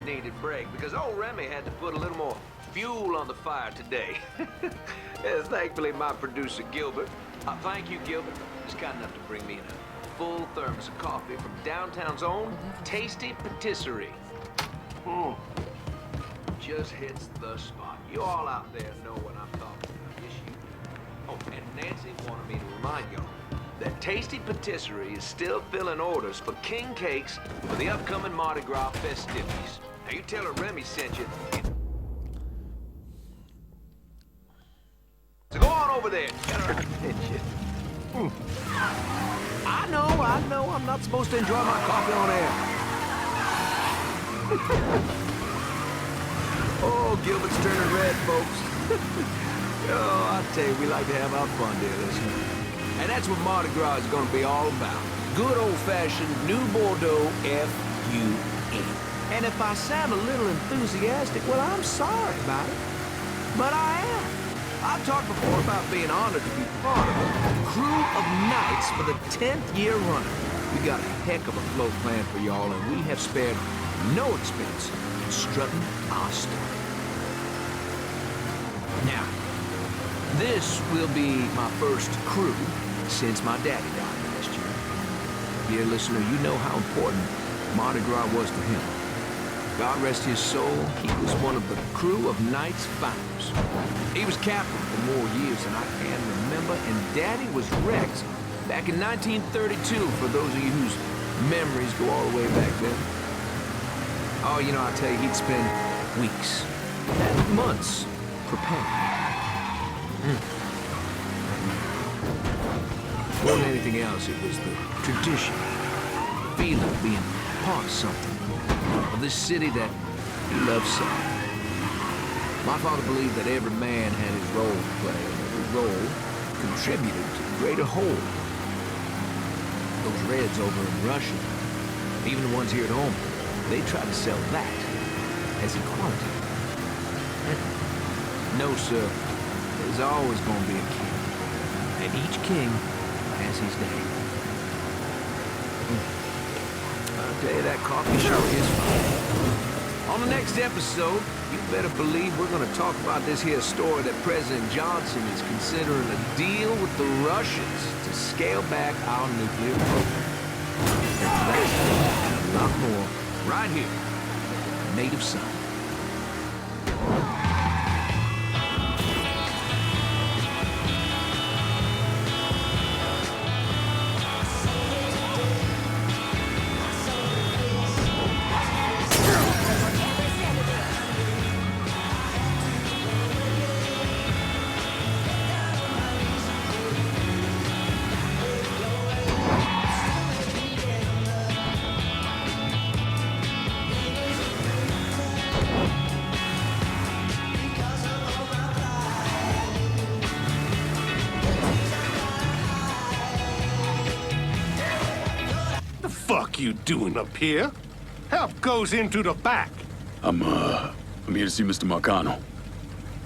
needed break because old Remy had to put a little more fuel on the fire today. Yes, thankfully, my producer, Gilbert. Thank you, Gilbert. He's kind enough to bring me in a full thermos of coffee from downtown's own Tasty Patisserie. Just hits the spot. You all out there know what I'm talking about. Yes, you do. Oh, and Nancy wanted me to remind y'all that Tasty Patisserie is still filling orders for king cakes for the upcoming Mardi Gras festivities. Now, you tell her Remy sent you. So go on over there. Get her attention. I know. I'm not supposed to enjoy my coffee on air. Oh, Gilbert's turning red, folks. Oh, I tell you, we like to have our fun, dear listener. And that's what Mardi Gras is going to be all about. Good old-fashioned New Bordeaux F-U-N. And if I sound a little enthusiastic, well, I'm sorry about it. But I am. I've talked before about being honored to be part of a crew of knights for the 10th year running. We got a heck of a float planned for y'all, and we have spared no expense in strutting our stuff. Now, this will be my first crew since my daddy died last year. Dear listener, you know how important Mardi Gras was to him. God rest his soul, he was one of the crew of Knights Founders. He was captain for more years than I can remember, and Daddy was Rex back in 1932, for those of you whose memories go all the way back then. Oh, you know, I tell you, he'd spend weeks and months preparing. More than anything else, it was the tradition, the feeling of being part of something, of this city that he loved so. My father believed that every man had his role to play, and every role contributed to the greater whole. Those Reds over in Russia, even the ones here at home, they try to sell that as equality. No, sir. There's always going to be a king, and each king has his day. I'll tell you, that coffee sure is fine. On the next episode, you better believe we're going to talk about this here story that President Johnson is considering a deal with the Russians to scale back our nuclear program. And that and a lot more right here, Native Son. Fuck you doing up here? Help goes into the back. I'm here to see Mr. Marcano.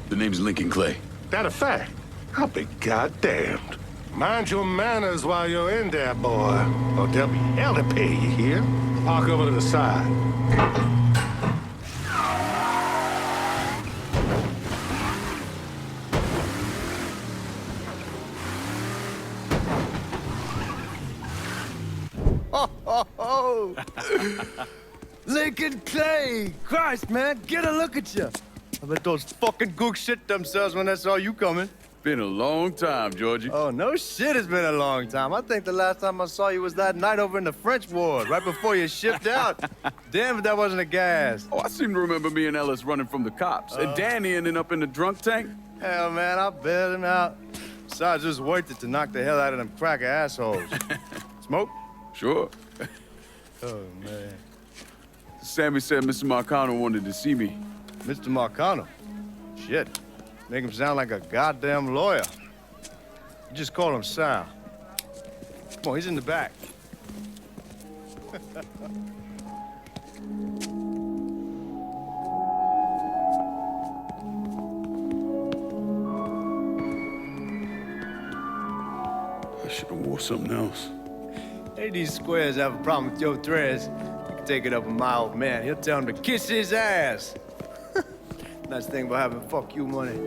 The name's Lincoln Clay. That a fact? I'll be goddamned. Mind your manners while you're in there, boy. Or there'll be hell to pay you here. Park over to the side. Lincoln Clay! Christ, man, get a look at you. I bet those fucking gooks shit themselves when they saw you coming. Been a long time, Georgie. Oh, no shit, it's been a long time. I think the last time I saw you was that night over in the French ward, right before you shipped out. Damn if that wasn't a gas. Oh, I seem to remember me and Ellis running from the cops, and Danny ending up in the drunk tank. Hell, man, I bailed him out. Besides, it was worth it to knock the hell out of them cracker assholes. Smoke? Sure. Oh, man. Sammy said Mr. Marcano wanted to see me. Mr. Marcano? Shit. Make him sound like a goddamn lawyer. You just call him Sal. Come on, he's in the back. I should have wore something else. Hey, these squares have a problem with your threads. take it up with my old man, he'll tell him to kiss his ass. Nice thing about having fuck you money.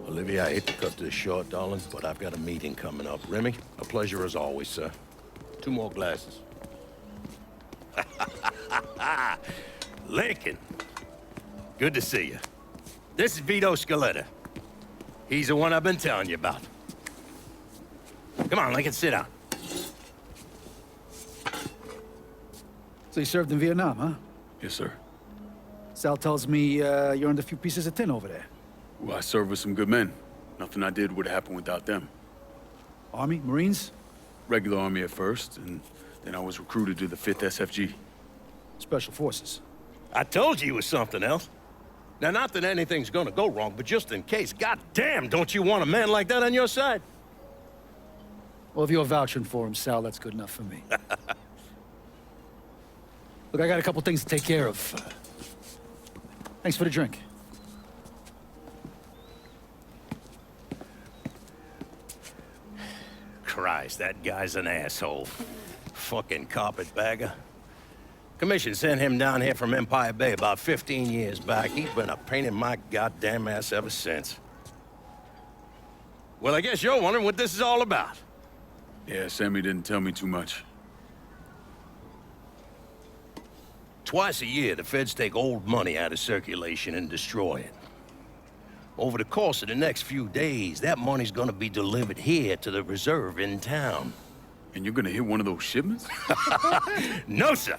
Olivia, I hate to cut this short, darling, but I've got a meeting coming up. Remy, a pleasure as always, sir. 2 more glasses. Lincoln. Good to see you. This is Vito Scaletta. He's the one I've been telling you about. Come on, Lincoln, sit down. So you served in Vietnam, huh? Yes, sir. Sal tells me you're under a few pieces of tin over there. Well, I served with some good men. Nothing I did would have happened without them. Army? Marines? Regular Army at first, and then I was recruited to the 5th SFG. Special Forces. I told you it was something else. Now, not that anything's gonna go wrong, but just in case, goddamn, don't you want a man like that on your side? Well, if you're vouching for him, Sal, that's good enough for me. Look, I got a couple things to take care of. Thanks for the drink. Christ, that guy's an asshole. Fucking carpetbagger. Commission sent him down here from Empire Bay about 15 years back. He's been a pain in my goddamn ass ever since. Well, I guess you're wondering what this is all about. Yeah, Sammy didn't tell me too much. Twice a year, the feds take old money out of circulation and destroy it. Over the course of the next few days, that money's gonna be delivered here to the reserve in town. And you're gonna hit one of those shipments? No, sir.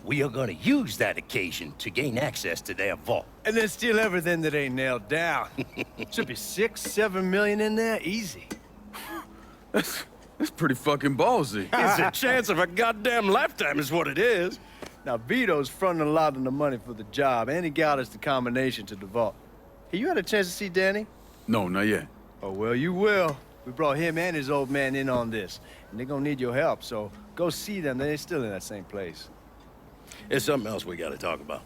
We are gonna use that occasion to gain access to their vault. And then steal everything that ain't nailed down. Should be 6, 7 million in there, easy. That's pretty fucking ballsy. It's a chance of a goddamn lifetime is what it is. Now, Vito's fronting a lot of the money for the job, and he got us the combination to the vault. Hey, you had a chance to see Danny? No, not yet. Oh, well, you will. We brought him and his old man in on this, and they're gonna need your help, so go see them. They're still in that same place. There's something else we gotta talk about.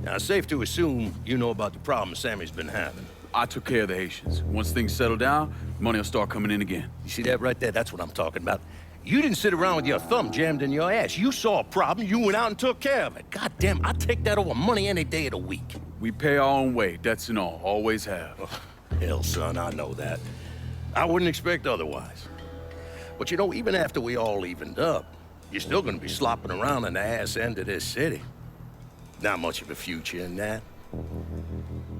Now, it's safe to assume you know about the problem Sammy's been having. I took care of the Haitians. Once things settle down, money will start coming in again. You see that right there? That's what I'm talking about. You didn't sit around with your thumb jammed in your ass. You saw a problem, you went out and took care of it. God damn, I'd take that over money any day of the week. We pay our own way, debts and all. Always have. Oh, hell, son, I know that. I wouldn't expect otherwise. But you know, even after we all evened up, you're still gonna be slopping around in the ass end of this city. Not much of a future in that.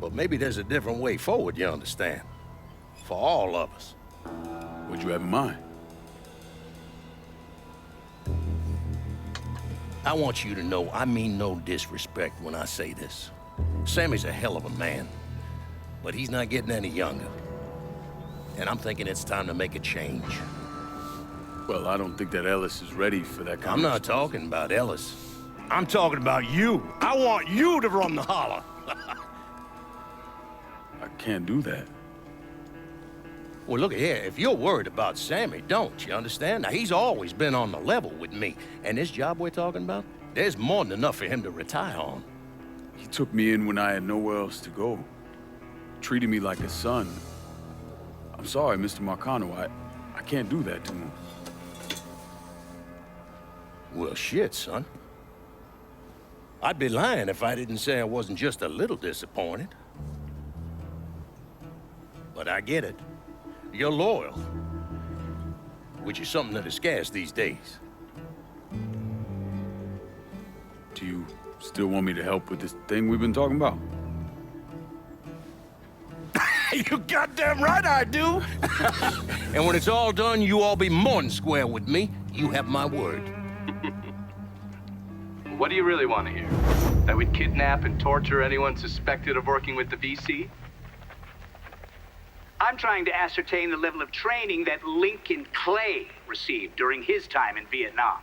But maybe there's a different way forward, you understand? For all of us. What'd you have in mind? I want you to know I mean no disrespect when I say this. Sammy's a hell of a man, but he's not getting any younger. And I'm thinking it's time to make a change. Well, I don't think that Ellis is ready for that kind I'm not talking about Ellis. I'm talking about you. I want you to run the holler. I can't do that. Well, look here, if you're worried about Sammy, don't, you understand? Now, he's always been on the level with me. And this job we're talking about, there's more than enough for him to retire on. He took me in when I had nowhere else to go. Treated me like a son. I'm sorry, Mr. Marcano. I can't do that to him. Well, shit, son. I'd be lying if I didn't say I wasn't just a little disappointed. But I get it. You're loyal. Which is something that is scarce these days. Do you still want me to help with this thing we've been talking about? You goddamn right I do! And when it's all done, you all be more than square with me. You have my word. What do you really want to hear? That we'd kidnap and torture anyone suspected of working with the VC? I'm trying to ascertain the level of training that Lincoln Clay received during his time in Vietnam.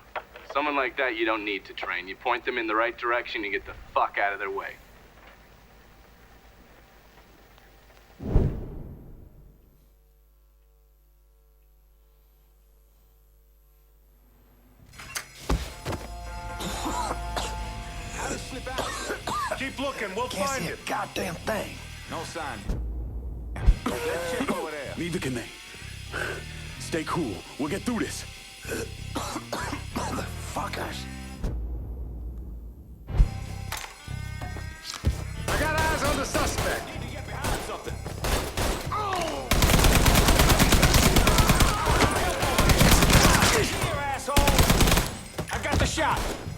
Someone like that you don't need to train. You point them in the right direction and get the fuck out of their way. Keep looking, we'll find it. Goddamn thing. No sign. Let's check over there. Leave the connect. Stay cool. We'll get through this. motherfuckers! I got eyes on the suspect. Here, asshole! I got the shot!